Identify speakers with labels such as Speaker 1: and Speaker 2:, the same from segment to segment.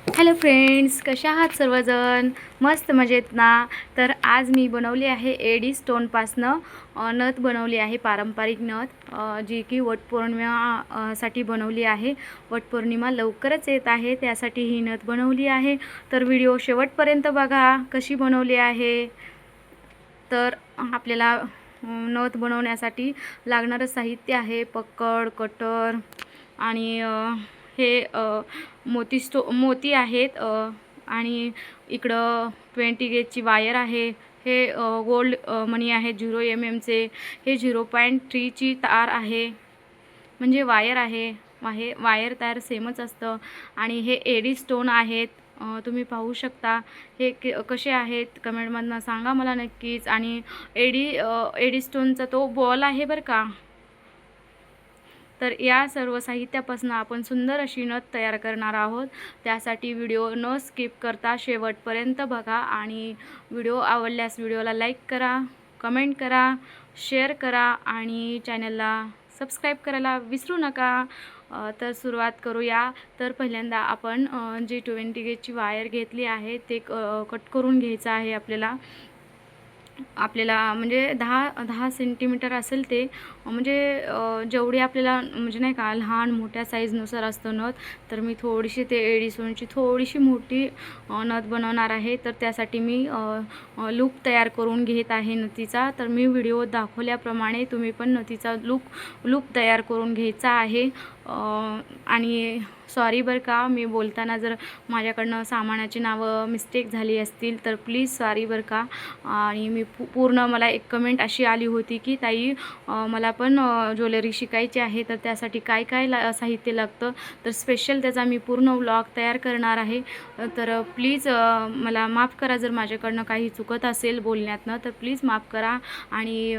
Speaker 1: Hello friends, कशा आहात सर्वजण? मस्त मजेत ना? तर आज मी बनवली आहे एडी स्टोनपासनं नथ बनवली आहे, पारंपरिक नथ, जी की वटपौर्णिमा साठी बनवली आहे. वटपौर्णिमा लवकरच येत आहे, त्यासाठी ही नथ बनवली आहे. तर व्हिडिओ शेवटपर्यंत बघा कशी बनवली आहे. तर आपल्याला नथ बनवण्यासाठी लागणारं साहित्य आहे पक्कड, कटर आणि हे मोती आहेत, आणि इकडं 20 गेजची वायर आहे. हे गोल्ड मणी आहे 0 mmचे. हे 0.3ची तार आहे, म्हणजे वायर आहे. वायर तार सेमच असतं. आणि हे एडी स्टोन आहेत, तुम्ही पाहू शकता. हे कसे आहेत कमेंटमधनं सांगा मला नक्कीच. आणि एडी स्टोनचा तो बॉल आहे बरं का. तर या सर्व साहित्यापासून आपण सुंदर अशी नथ तयार करणार आहोत. त्यासाठी व्हिडिओ न स्किप करता शेवटपर्यंत बघा. आणि व्हिडिओ आवडल्यास व्हिडिओला लाईक करा, कमेंट करा, शेअर करा आणि चॅनलला सबस्क्राईब करायला विसरू नका. तर सुरुवात करूया. तर पहिल्यांदा आपण जी 20 गेजची वायर घेतली आहे ते कट करून घ्यायचं आहे आपल्याला म्हणजे 10 सेंटीमीटर असेल ते. म्हणजे जेवढी आपल्याला म्हणजे नाही का लहान मोठ्या साईजनुसार असतं नथ. तर मी थोडीशी ते एडी स्टोनची थोडीशी मोठी नथ बनवणार आहे. तर त्यासाठी मी लूप तयार करून घेत आहे नथीचा. तर मी व्हिडिओ दाखवल्याप्रमाणे तुम्ही पण नथीचा लूप तयार करून घ्यायचा आहे. आणि सॉरी बरं का, मी बोलताना जर माझ्याकडनं सामानाची नावं मिस्टेक झाली असतील तर प्लीज सॉरी बरं का. आणि मी पूर्ण मला एक कमेंट अशी आली होती की ताई, मला पण ज्वेलरी शिकायची आहे, तर त्यासाठी काय काय साहित्य लागतं. तर स्पेशल त्याचा मी पूर्ण व्लॉग तयार करणार आहे. तर प्लीज मला माफ करा जर माझ्याकडनं काही चुकत असेल बोलण्यातनं, तर प्लीज माफ करा. आणि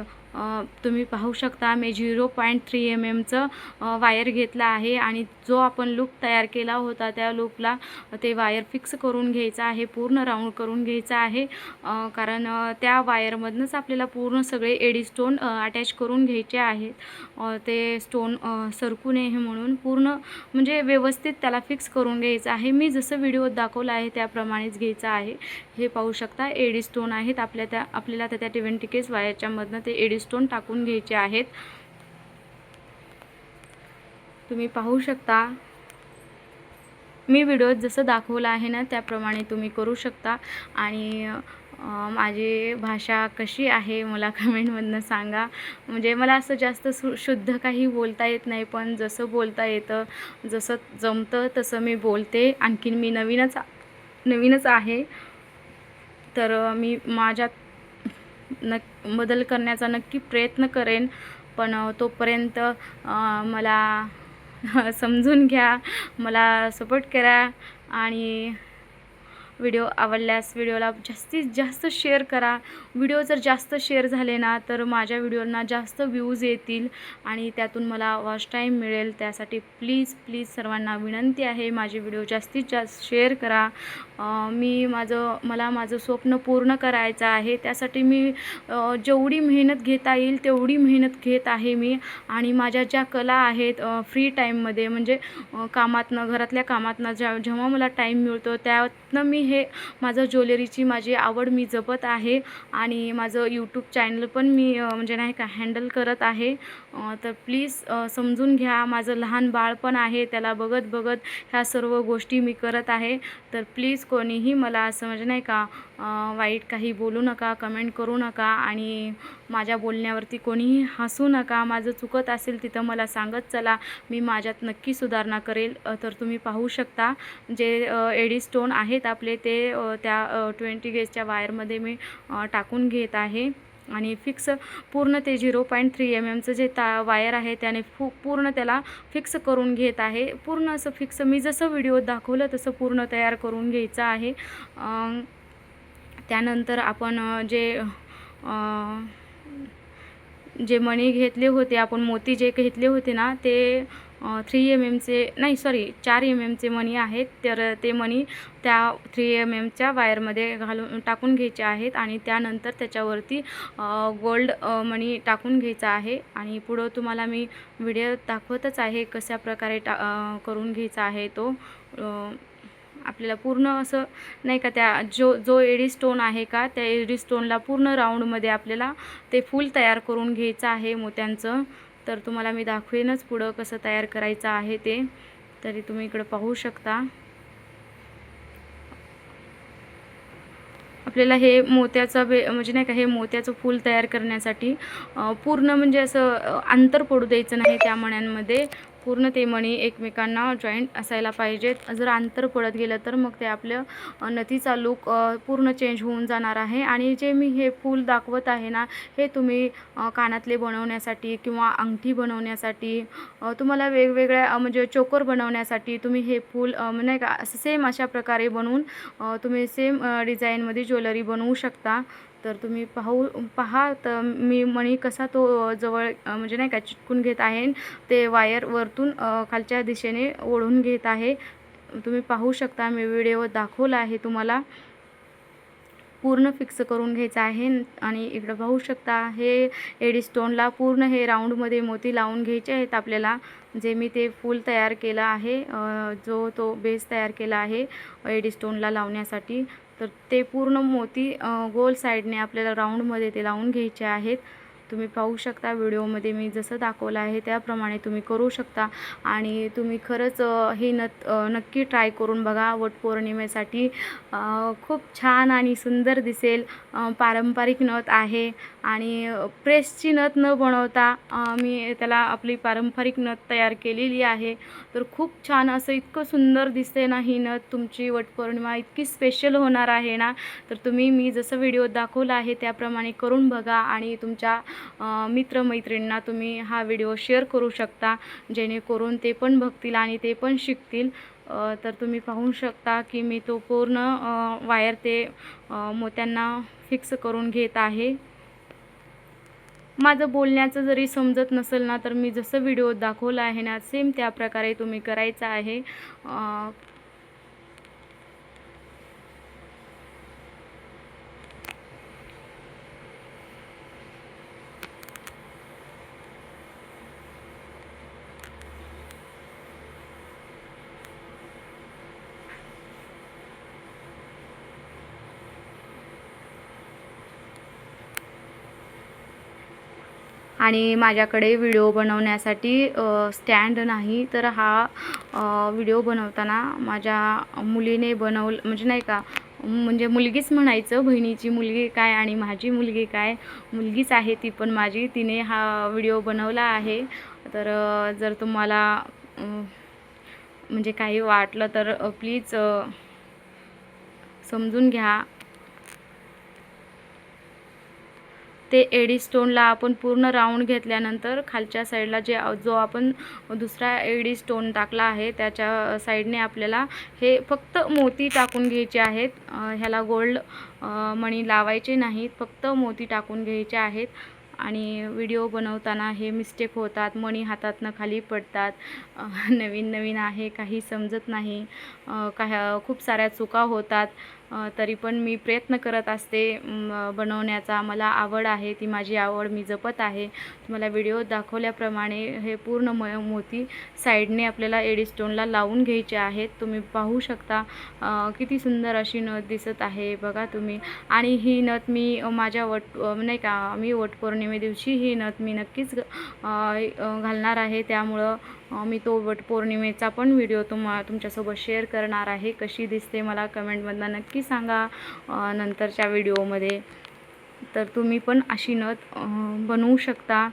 Speaker 1: तुम्ही पाहू शकता मी 0.3 mmचं वायर घेतला आहे. आणि जो आपण लूप तयार केला होता त्या लूपला ते वायर फिक्स करून घ्यायचं आहे, पूर्ण राऊंड करून घ्यायचं आहे. कारण त्या वायरमधनंच आपल्याला पूर्ण सगळे एडी स्टोन अटॅच करून घ्यायचे आहेत. ते स्टोन सरकू नये म्हणून पूर्ण म्हणजे व्यवस्थित त्याला फिक्स करून घ्यायचं आहे. मी जसं व्हिडिओत दाखवलं आहे त्याप्रमाणेच घ्यायचं आहे. हे पाहू शकता एडी स्टोन आहेत आपल्याला त्या 20 गेज वायरच्या मधनं ते एडी स्टोन टाकून घ्यायचे आहेत. तुम्ही पाहू शकता मी व्हिडिओत जसं दाखवलं आहे ना त्याप्रमाणे तुम्ही करू शकता. आणि माझी भाषा कशी आहे मला कमेंटमधनं सांगा. म्हणजे मला असं जास्त शुद्ध काही बोलता येत नाही, पण जसं बोलता येतं, जसं जमतं तसं मी बोलते. आणखीन मी नवीनच आहे, तर मी माझ्यात बदल करण्याचा नक्की प्रयत्न करेन. पण तोपर्यंत मला समजून घ्या, मला सपोर्ट करा. आणि व्हिडिओ आवडल्यास व्हिडिओला जास्तीत जास्त शेअर करा. व्हिडिओ जर जास्त शेअर झाले ना तर माझ्या व्हिडिओंना जास्त व्ह्यूज येतील आणि त्यातून मला वॉच टाईम मिळेल. त्यासाठी प्लीज सर्वांना विनंती आहे, माझे व्हिडिओ जास्तीत जास्त शेअर करा. मला माझं स्वप्न पूर्ण करायचं आहे. त्यासाठी मी जेवढी मेहनत घेता येईल तेवढी मेहनत घेत आहे मी. आणि माझ्या ज्या कला आहेत फ्री टाईममध्ये, म्हणजे घरातल्या कामातनं जेव्हा मला टाईम मिळतो त्यातनं मी माझं ज्वेलरीची माझी आवड मी जपत आहे. आणि माझं यूट्यूब चॅनल पण मी म्हणजे नाही का हँडल करत आहे. तर प्लीज समजून घ्या. माझं लहान बाळ पण आहे, त्याला बघत ह्या सर्व गोष्टी मी करत आहे. तर प्लीज कोणीही मला असं म्हणजे नाही का वाईट काही बोलू नका, कमेंट करू नका. आणि माझ्या बोलण्यावरती कोणीही हसू नका. माझं चुकत असेल तिथं मला सांगत चला, मी माझ्यात नक्की सुधारणा करेल. तर तुम्ही पाहू शकता जे एडी स्टोन आहेत आपले ते त्या 20 गेजच्या वायरमध्ये मी टाकून घेत आहे. आणि फिक्स पूर्ण ते 0.3 mmचं जे वायर आहे त्याने पूर्ण त्याला फिक्स करून घेत आहे. पूर्ण असं फिक्स मी जसं व्हिडिओत दाखवलं तसं पूर्ण तयार करून घ्यायचं आहे. त्यानंतर आपण जे मणी घेतले होते, आपण मोती जे घेतले होते ना ते 3 mmचे नाही, सॉरी 4 mmचे मणी आहेत. तर ते मणी त्या 3 mmच्या वायरमध्ये टाकून घ्यायचे आहेत. आणि त्यानंतर त्याच्यावरती गोल्ड मणी टाकून घ्यायचा आहे. आणि पुढं तुम्हाला मी व्हिडिओ दाखवतच आहे कशा प्रकारे करून घ्यायचा आहे तो. आपल्याला पूर्ण असं नाही का त्या जो एडी स्टोन आहे का त्या एडी स्टोनला पूर्ण राऊंडमध्ये आपल्याला ते फूल तयार करून घ्यायचं आहे मोत्यांचं. तर तुम्हाला मी दाखवेनच पुढं कसं तयार करायचं आहे ते. तरी तुम्ही इकडं पाहू शकता. आपल्याला हे मोत्याचं म्हणजे नाही का हे मोत्याचं फूल तयार करण्यासाठी पूर्ण म्हणजे असं अंतर पडू द्यायचं नाही त्या मण्यांमध्ये. पूर्ण ते मणी एकमेकांना जॉईंट असायला पाहिजेत. जर अंतर पडत गेलं तर मग ते आपलं नथीचा लूक पूर्ण चेंज होऊन जाणार आहे. आणि जे मी हे फूल दाखवत आहे ना, हे तुम्ही कानातले बनवण्यासाठी किंवा अंगठी बनवण्यासाठी तुम्हाला वेगवेगळ्या म्हणजे चोकर बनवण्यासाठी तुम्ही हे फूल नाही का असं सेम अशा प्रकारे बनवून तुम्ही सेम डिझाईनमध्ये ज्वेलरी बनवू शकता. तर तुम्ही पहा तर मी मणी कसा तो जवळ म्हणजे नाही का चिटकून घेत आहे. ते वायर वरतून खालच्या दिशेने ओढून घेत आहे. तुम्ही पाहू शकता. मी व्हिडिओ दाखवला आहे तुम्हाला. पूर्ण फिक्स करून घ्यायचं आहे. आणि इकडं पाहू शकता हे एडी स्टोनला पूर्ण हे राऊंडमध्ये मोती लावून घ्यायचे आहेत आपल्याला. जे मी ते फूल तयार केलं आहे, जो तो बेस तयार केला आहे एडी स्टोनला लावण्यासाठी, तर ते पूर्ण मोती गोल साईडने आपल्याला राऊंडमध्ये ते लावून घ्यायचे आहेत. तुम्ही पाहू शकता व्हिडिओमध्ये मी जसं दाखवलं आहे त्याप्रमाणे तुम्ही करू शकता. आणि तुम्ही खरंच ही नथ नक्की ट्राय करून बघा. वटपौर्णिमेसाठी खूप छान आणि सुंदर दिसेल. पारंपरिक नथ आहे आणि प्रेसची नथ न बनवता मी त्याला आपली पारंपरिक नथ तयार केलेली आहे. तर खूप छान असं इतकं सुंदर दिसते ना ही नथ. तुमची वटपौर्णिमा इतकी स्पेशल होणार आहे ना. तर तुम्ही मी जसं व्हिडिओ दाखवला आहे त्याप्रमाणे करून बघा आणि तुमच्या मित्रमैत्रिणींना तुम्ही हा व्हिडिओ शेअर करू शकता, जेणेकरून ते पण बघतील आणि ते पण शिकतील. तर तुम्ही पाहू शकता की मी तो पूर्ण वायर ते मोत्यांना फिक्स करून घेत आहे. माझं बोलण्याचं जरी समजत नसेल ना, तर मी जसं व्हिडिओ दाखवला आहे ना सेम त्या प्रकारे तुम्ही करायचं आहे. आणि माझ्याकडे व्हिडिओ बनवण्यासाठी स्टँड नाही. तर हा व्हिडिओ बनवताना माझ्या मुलीने म्हणजे नाही का, म्हणजे मुलगीच म्हणायचं. बहिणीची मुलगी काय आणि माझी मुलगी काय, मुलगीच आहे ती पण माझी. तिने हा व्हिडिओ बनवला आहे. तर जर तुम्हाला म्हणजे काही वाटलं तर प्लीज समजून घ्या. ते एडी स्टोनला आपण पूर्ण राऊंड घेतल्यानंतर खालच्या साईडला जो आपण दुसरा एडी स्टोन टाकला आहे त्याच्या साईडने आपल्याला हे फक्त मोती टाकून घ्यायचे आहेत. ह्याला गोल्ड मणी लावायचे नाहीत, फक्त मोती टाकून घ्यायचे आहेत. आणि व्हिडिओ बनवताना हे मिस्टेक होतात, मणी हातातनं खाली पडतात. नवीन नवीन आहे, काही समजत नाही, खूप साऱ्या चुका होतात. तरी पण मी प्रयत्न करत असते बनवण्याचा. मला आवड आहे, ती माझी आवड मी जपत आहे. तुम्हाला व्हिडिओ दाखवल्याप्रमाणे हे पूर्ण मोती साईडने आपल्याला एडी स्टोनला लावून घ्यायचे आहेत. तुम्ही पाहू शकता किती सुंदर अशी नथ दिसत आहे बघा तुम्ही. आणि ही नथ मी माझ्या नाही का, मी वटपौर्णिमे दिवशी ही नथ मी नक्कीच घालणार आहे. त्यामुळं मी तो वटपौर्णिमेचा पण व्हिडिओ तुमच्यासोबत शेअर करणार आहे. कशी दिसते मला कमेंटमधनं नक्की सांगा नंतरच्या व्हिडिओमध्ये. तर तुम्ही पण अशी नथ बनवू शकता.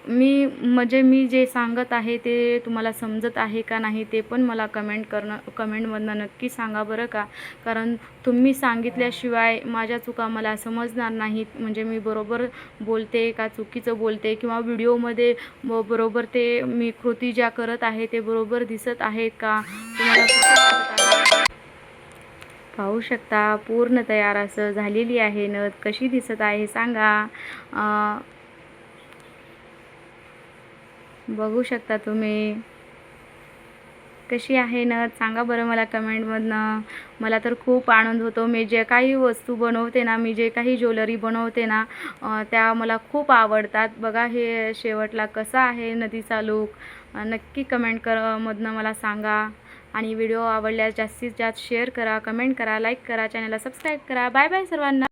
Speaker 1: मी जे सांगत आहे ते तुम्हाला समजत आहे का नाही ते पण मला कमेंटमधनं नक्की सांगा बरं का. कारण तुम्ही सांगितल्याशिवाय माझ्या चुका मला समजणार नाहीत. म्हणजे मी बरोबर बोलते का चुकीचं बोलते, किंवा व्हिडिओमध्ये बरोबर ते मी कृती ज्या करत आहे ते बरोबर दिसत आहेत का तुम्हाला. पाहू शकता पूर्ण तयार असं झालेली आहे नथ. कशी दिसत आहे सांगा. बघू शकता तुम्ही कशी आहे नथ, सांगा बरं मला कमेंटमधनं. मला तर खूप आनंद होतो. मी जे काही वस्तू बनवते ना, मी जे काही ज्वेलरी बनवते ना, त्या मला खूप आवडतात. बघा हे शेवटला कसा आहे नदीचा लूक, नक्की कमेंट मधनं मला सांगा. आणि व्हिडिओ आवडल्यास जास्तीत जास्त शेअर करा, कमेंट करा, लाईक करा, चॅनलला सबस्क्राईब करा. बाय बाय सर्वांना.